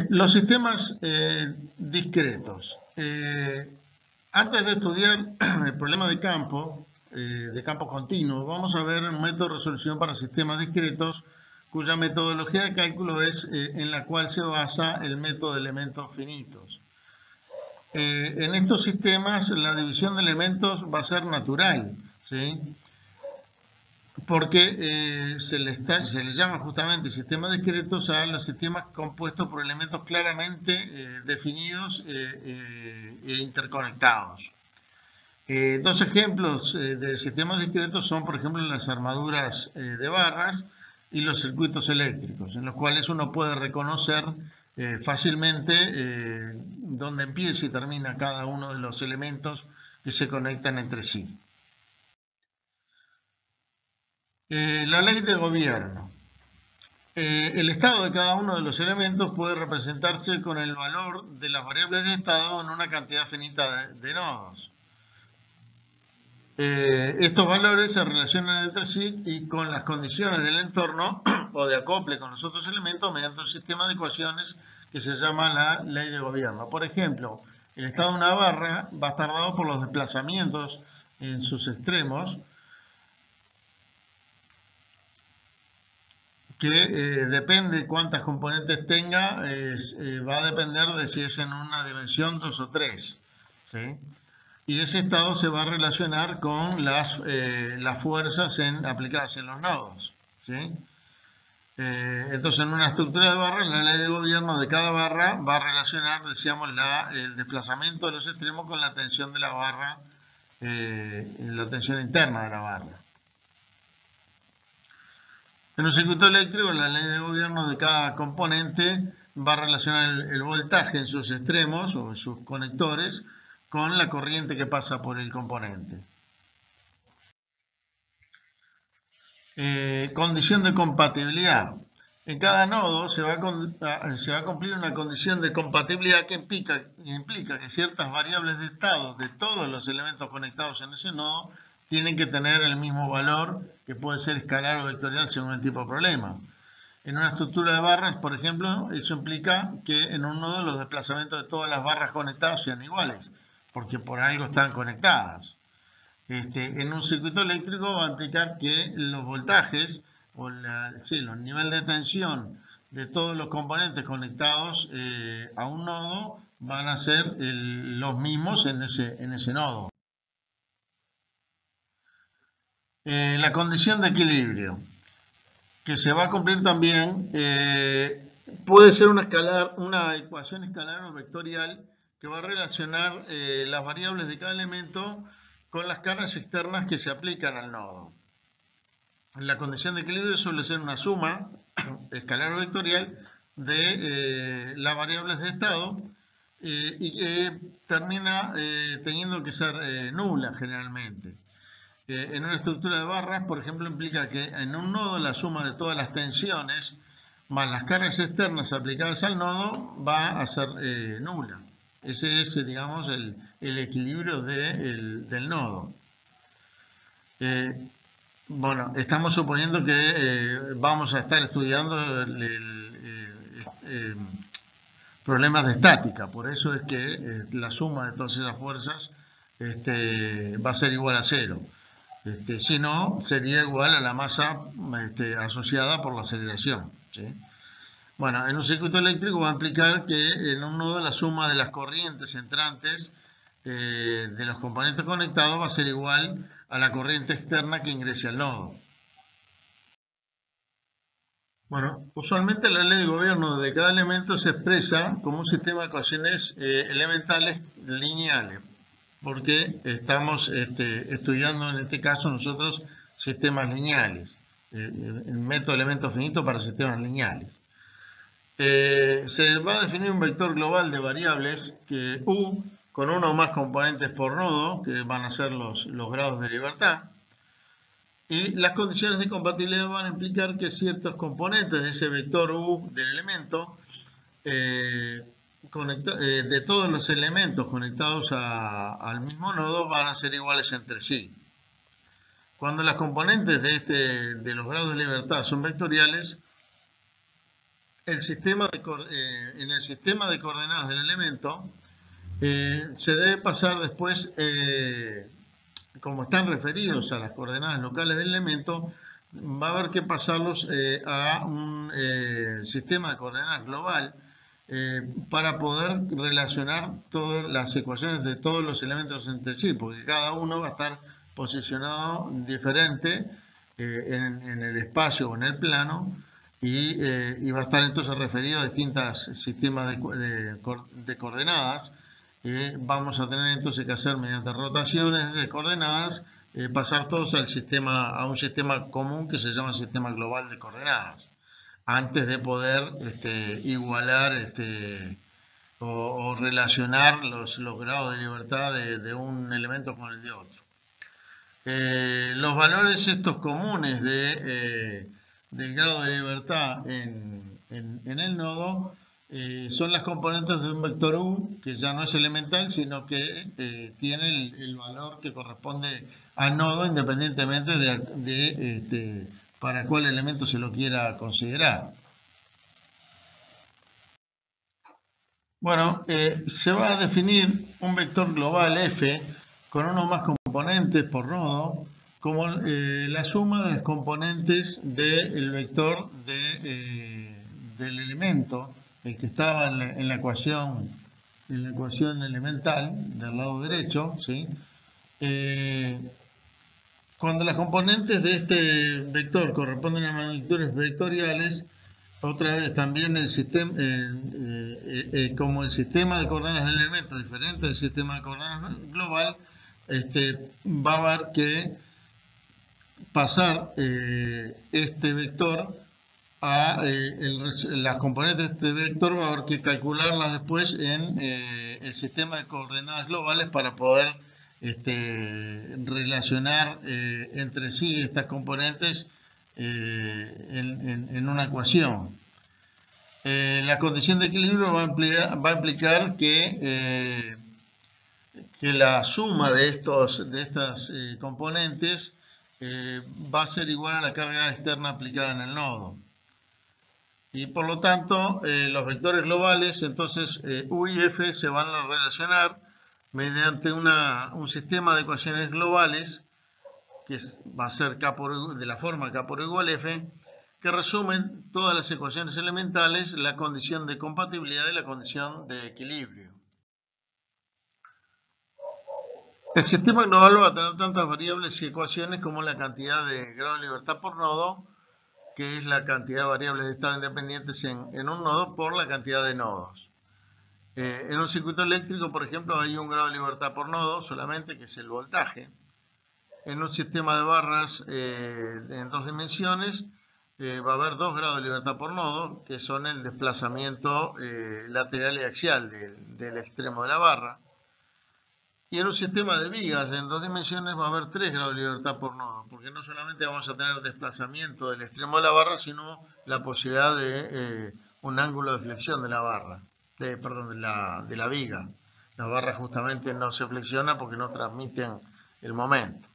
Los sistemas discretos. Antes de estudiar el problema de campo continuo, vamos a ver un método de resolución para sistemas discretos cuya metodología de cálculo es en la cual se basa el método de elementos finitos. En estos sistemas la división de elementos va a ser natural, ¿sí? Porque se le llama justamente sistemas discretos a los sistemas compuestos por elementos claramente definidos e interconectados. Dos ejemplos de sistemas discretos son, por ejemplo, las armaduras de barras y los circuitos eléctricos, en los cuales uno puede reconocer fácilmente dónde empieza y termina cada uno de los elementos que se conectan entre sí. La ley de gobierno. El estado de cada uno de los elementos puede representarse con el valor de las variables de estado en una cantidad finita de nodos. Estos valores se relacionan entre sí y con las condiciones del entorno o de acople con los otros elementos mediante un sistema de ecuaciones que se llama la ley de gobierno. Por ejemplo, el estado de una barra va a estar dado por los desplazamientos en sus extremos, que depende cuántas componentes tenga, va a depender de si es en una dimensión 2 o 3, ¿sí? Y ese estado se va a relacionar con las fuerzas aplicadas en los nodos, ¿sí? Entonces, en una estructura de barras, la ley de gobierno de cada barra va a relacionar, decíamos, el desplazamiento de los extremos con la tensión de la barra, la tensión interna de la barra. En un circuito eléctrico, la ley de gobierno de cada componente va a relacionar el voltaje en sus extremos o en sus conectores con la corriente que pasa por el componente. Condición de compatibilidad. En cada nodo se va a cumplir una condición de compatibilidad que implica que ciertas variables de estado de todos los elementos conectados en ese nodo tienen que tener el mismo valor, que puede ser escalar o vectorial según el tipo de problema. En una estructura de barras, por ejemplo, eso implica que en un nodo los desplazamientos de todas las barras conectadas sean iguales, porque por algo están conectadas. En un circuito eléctrico va a implicar que los voltajes o los niveles de tensión de todos los componentes conectados a un nodo van a ser los mismos en ese nodo. La condición de equilibrio, que se va a cumplir también, puede ser una ecuación escalar o vectorial que va a relacionar las variables de cada elemento con las cargas externas que se aplican al nodo. La condición de equilibrio suele ser una suma escalar o vectorial de las variables de estado y que termina teniendo que ser nula generalmente. En una estructura de barras, por ejemplo, implica que en un nodo la suma de todas las tensiones más las cargas externas aplicadas al nodo va a ser nula. Ese es, digamos, el equilibrio del nodo. Bueno, estamos suponiendo que vamos a estar estudiando problemas de estática, por eso es que la suma de todas esas fuerzas va a ser igual a cero. Si no, sería igual a la masa asociada por la aceleración, ¿sí? Bueno, en un circuito eléctrico va a implicar que en un nodo la suma de las corrientes entrantes de los componentes conectados va a ser igual a la corriente externa que ingrese al nodo. Bueno, usualmente la ley de gobierno de cada elemento se expresa como un sistema de ecuaciones elementales lineales, porque estamos estudiando en este caso nosotros sistemas lineales, el método de elementos finitos para sistemas lineales. Se va a definir un vector global de variables que U con uno o más componentes por nodo, que van a ser los grados de libertad, y las condiciones de compatibilidad van a implicar que ciertos componentes de ese vector U del elemento de todos los elementos conectados al mismo nodo van a ser iguales entre sí. Cuando las componentes de los grados de libertad son vectoriales, en el sistema de coordenadas del elemento se debe pasar después, como están referidos a las coordenadas locales del elemento, va a haber que pasarlos a un sistema de coordenadas global para poder relacionar todas las ecuaciones de todos los elementos entre sí, porque cada uno va a estar posicionado diferente en el espacio o en el plano y va a estar entonces referido a distintos sistemas de coordenadas. Vamos a tener entonces que hacer mediante rotaciones de coordenadas, pasar todos a un sistema común que se llama sistema global de coordenadas, antes de poder igualar o relacionar los grados de libertad de un elemento con el de otro. Los valores estos comunes del grado de libertad en el nodo son las componentes de un vector U, que ya no es elemental, sino que tiene el valor que corresponde al nodo, independientemente para cuál elemento se lo quiera considerar. Bueno, se va a definir un vector global F con uno o más componentes por nodo, como la suma de las componentes del vector del elemento, el que estaba en la ecuación elemental del lado derecho, ¿sí? Cuando las componentes de este vector corresponden a magnitudes vectoriales, otra vez también el sistema, como el sistema de coordenadas del elemento es diferente del sistema de coordenadas global, va a haber que pasar este vector a las componentes de este vector, va a haber que calcularlas después en el sistema de coordenadas globales para poder relacionar entre sí estas componentes en una ecuación. La condición de equilibrio va a implicar que la suma de estas componentes va a ser igual a la carga externa aplicada en el nodo. Y por lo tanto, los vectores globales, entonces U y F se van a relacionar mediante un sistema de ecuaciones globales que va a ser de la forma K por igual F, que resumen todas las ecuaciones elementales, la condición de compatibilidad y la condición de equilibrio. El sistema global va a tener tantas variables y ecuaciones como la cantidad de grado de libertad por nodo, que es la cantidad de variables de estado independientes en un nodo por la cantidad de nodos. En un circuito eléctrico, por ejemplo, hay un grado de libertad por nodo solamente, que es el voltaje. En un sistema de barras en dos dimensiones va a haber 2 grados de libertad por nodo, que son el desplazamiento lateral y axial del extremo de la barra. Y en un sistema de vigas en 2 dimensiones va a haber 3 grados de libertad por nodo, porque no solamente vamos a tener desplazamiento del extremo de la barra, sino la posibilidad de un ángulo de flexión de la barra, de la viga. La barra justamente no se flexiona porque no transmiten el momento.